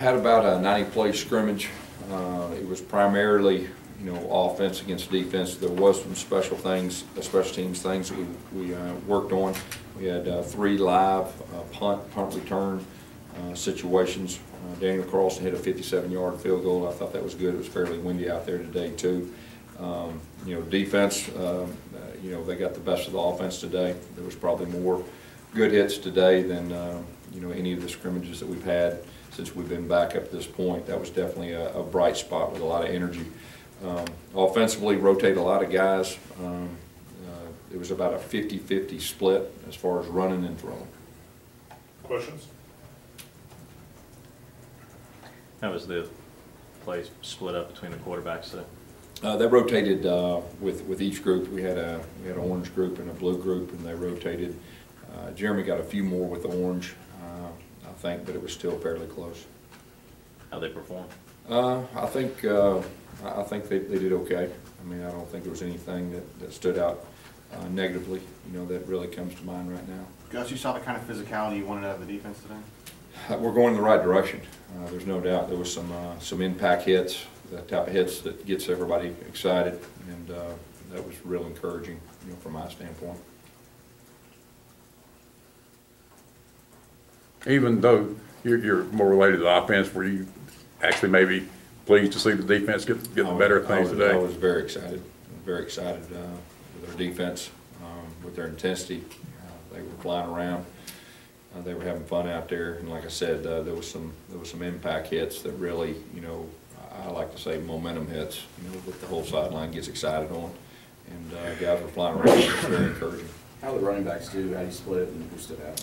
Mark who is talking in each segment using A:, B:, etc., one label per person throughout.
A: Had about a 90-play scrimmage. It was primarily, offense against defense. There was some special teams things that we worked on. We had 3 live punt return situations. Daniel Carlson hit a 57-yard field goal. I thought that was good. It was fairly windy out there today too. Defense, they got the best of the offense today. There was probably more good hits today than any of the scrimmages that we've had since we've been back up to this point. That was definitely a bright spot with a lot of energy. Offensively, rotate a lot of guys. It was about a 50-50 split as far as running and throwing.
B: Questions?
C: How was the play split up between the quarterbacks today?
A: They rotated with each group. We had an orange group and a blue group, and they rotated. Jeremy got a few more with the orange, I think, but it was still fairly close.
C: How they performed?
A: I think they did okay. I mean, I don't think there was anything that stood out negatively, that really comes to mind right now.
D: Gus, you saw the kind of physicality you wanted out of the defense today?
A: We're going in the right direction. There's no doubt. There was some impact hits, the type of hits that gets everybody excited, and that was real encouraging, from my standpoint.
E: Even though you're more related to the offense, were you actually maybe pleased to see the defense get the better things today?
A: I was very excited. Very excited with their defense, with their intensity. They were flying around. They were having fun out there, and like I said, there was some impact hits that really, I like to say momentum hits, that the whole sideline gets excited on, and guys were flying around. It was very encouraging.
F: How the running backs do? How do you split it, and who stood out?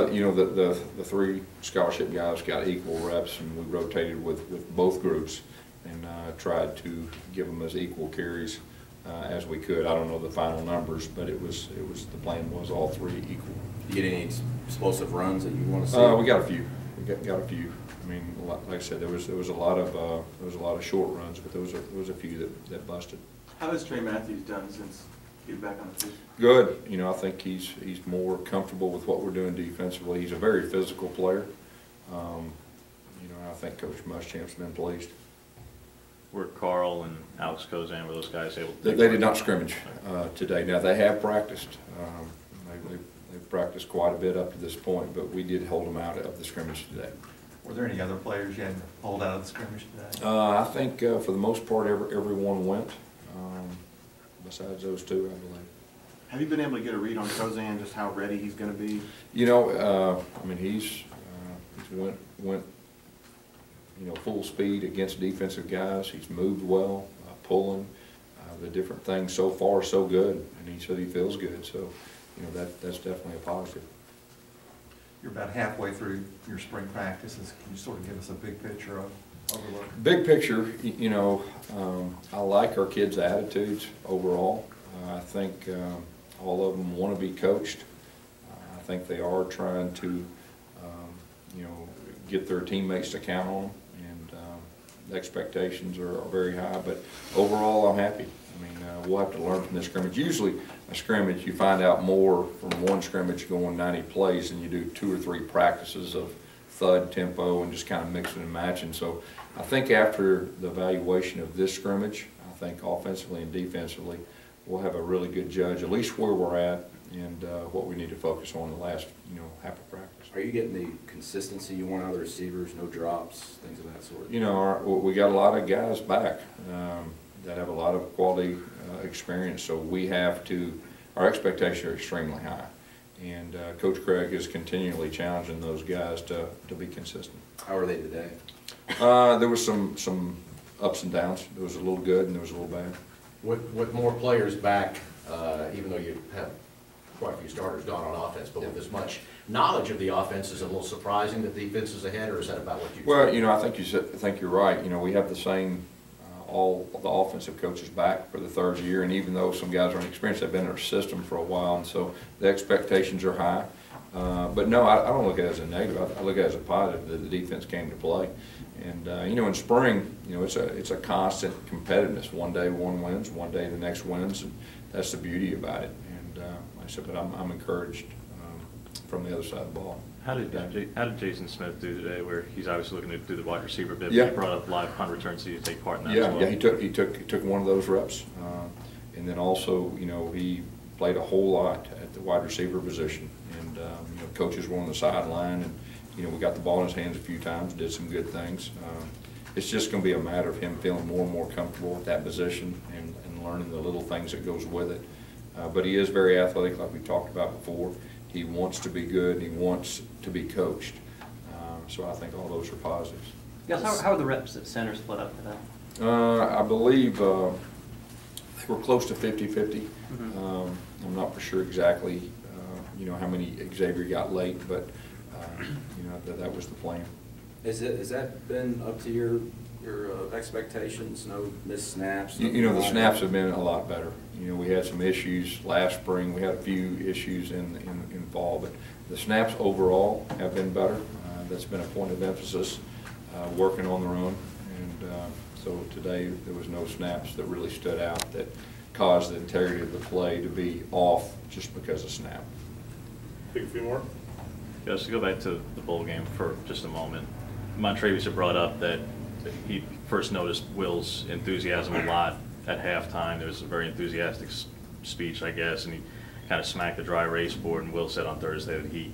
A: The 3 scholarship guys got equal reps, and we rotated with both groups and tried to give them as equal carries as we could. I don't know the final numbers, but it was the plan was all 3 equal.
F: Did you get any explosive runs that you want to see?
A: We got a few. We got a few. I mean, like I said, there was a lot of short runs, but there was a few that busted.
D: How has Trey Matthews done since getting back on the field?
A: Good. I think he's more comfortable with what we're doing defensively. He's a very physical player. I think Coach Muschamp's been pleased.
C: Were Carl and Alex Kozan, were those guys able to?
A: They did not scrimmage today. Now they have practiced. They've practiced quite a bit up to this point, but we did hold them out of the scrimmage today.
G: Were there any other players you had to hold out of the scrimmage today?
A: I think for the most part, everyone went. Besides those 2, I believe.
D: Have you been able to get a read on Kozan, just how ready he's going to be?
A: I mean, he's went full speed against defensive guys. He's moved well, pulling, the different things so far so good, and he said he feels good. So, that's definitely a positive.
G: You're about halfway through your spring practices. Can you sort of give us a big picture of overlook?
A: Big picture, I like our kids' attitudes overall. I think all of them want to be coached. I think they are trying to, get their teammates to count on them, and the expectations are very high. But overall, I'm happy. I mean, we'll have to learn from this scrimmage. Usually, a scrimmage, you find out more from one scrimmage going 90 plays than you do 2 or 3 practices of thud, tempo, and just kind of mixing and matching. So I think after the evaluation of this scrimmage, I think offensively and defensively, we'll have a really good judge, at least where we're at and what we need to focus on the last, half of practice.
F: Are you getting the consistency you want out of the receivers, no drops, things of that sort?
A: We got a lot of guys back that have a lot of quality experience, so we have to, our expectations are extremely high. And Coach Craig is continually challenging those guys to be consistent.
F: How are they today?
A: There was some ups and downs. There was a little good and there was a little bad.
H: With more players back, even though you have quite a few starters gone on offense, but with as much knowledge of the offense, is it a little surprising that the defense is ahead, or is that about what you expect?
A: Well, I think you're right. We have the same, all the offensive coaches back for the 3rd year, and even though some guys are inexperienced, they've been in our system for a while, and so the expectations are high. But no, I don't look at it as a negative. I look at it as a positive that the defense came to play. And in spring, it's a constant competitiveness. One day one wins, one day the next wins, and that's the beauty about it. And like I said, but I'm encouraged from the other side of the ball.
C: How did Jason Smith do today, where he's obviously looking to do the wide receiver bit?
A: Yeah.
C: He brought up live punt returns, so you take part in that as
A: Yeah,
C: well.
A: yeah, he took one of those reps. And then also, you know, he played a whole lot at the wide receiver position. And, you know, coaches were on the sideline, and, you know, we got the ball in his hands a few times, did some good things. It's just going to be a matter of him feeling more and more comfortable at that position and learning the little things that goes with it. But he is very athletic, like we talked about before. He wants to be good, and he wants to be coached. So I think all those are positives.
I: Yes, how are the reps at center split up today?
A: I believe they were close to 50-50. I'm not for sure exactly, you know, how many Xavier got late, but, you know, that was the plan.
F: Has that been up to your expectations? No missed snaps?
A: You know, the snaps have been a lot better. You know, we had some issues last spring. We had a few issues in fall, but the snaps overall have been better. That's been a point of emphasis, working on their own. And so today there was no snaps that really stood out that caused the integrity of the play to be off just because of snap.
B: Take a few more.
C: Gus, to go back to the bowl game for just a moment. Montrevious had brought up that he first noticed Will's enthusiasm a lot at halftime. There was a very enthusiastic speech, I guess, and he kind of smacked the dry erase board, and Will said on Thursday that he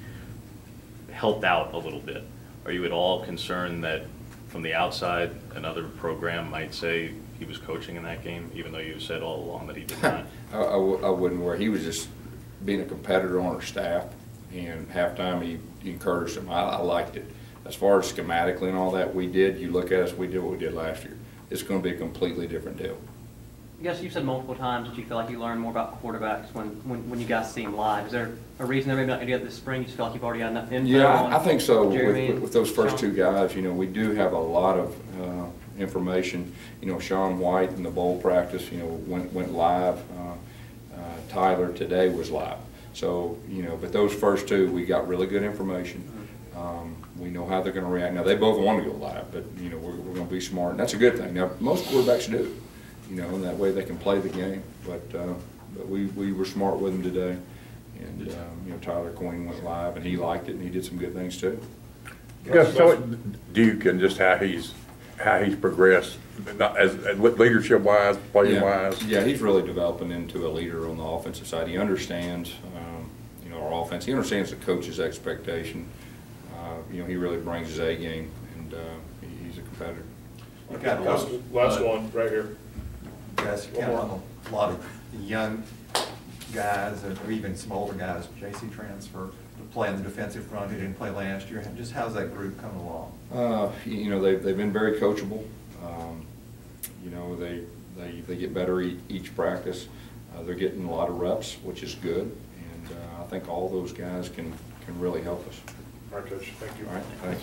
C: helped out a little bit. Are you at all concerned that from the outside another program might say he was coaching in that game, even though you said all along that he did not?
A: I wouldn't worry. He was just being a competitor on our staff, and halftime he encouraged him. I liked it. As far as schematically and all that, you look at us, we did what we did last year. It's going to be a completely different deal.
I: I guess you've said multiple times that you feel like you learn more about quarterbacks when you guys see them live. Is there a reason they're maybe not going to get this spring? You just feel like you've already got enough info?
A: Yeah, I think so.
I: Jeremy
A: With those first
I: Sean?
A: two guys, you know, we do have a lot of information. You know, Sean White in the bowl practice, you know, went live. Tyler today was live. So, you know, but those first two, we got really good information. We know how they're going to react. Now, they both want to go live, but, you know, we're going to be smart, and that's a good thing. Now, most quarterbacks do, you know, and that way they can play the game. But we were smart with them today. And, you know, Tyler Queen went live, and he liked it, and he did some good things, too.
E: Gus, so Duke and just how he's progressed, as leadership-wise, playing-wise.
A: Yeah, he's really developing into a leader on the offensive side. He understands, you know, our offense. He understands the coach's expectation. You know, he really brings his A game, and he's a competitor.
G: You got a
B: Last one, right here.
G: Guys, you count on a lot of young guys, or even some older guys, JC transfer, to play in the defensive front who didn't play last year. Just how's that group coming along?
A: You know, they've been very coachable. You know, they get better each practice. They're getting a lot of reps, which is good, and I think all those guys can really help us.
B: All right, Coach, thank you.
A: All right, thanks.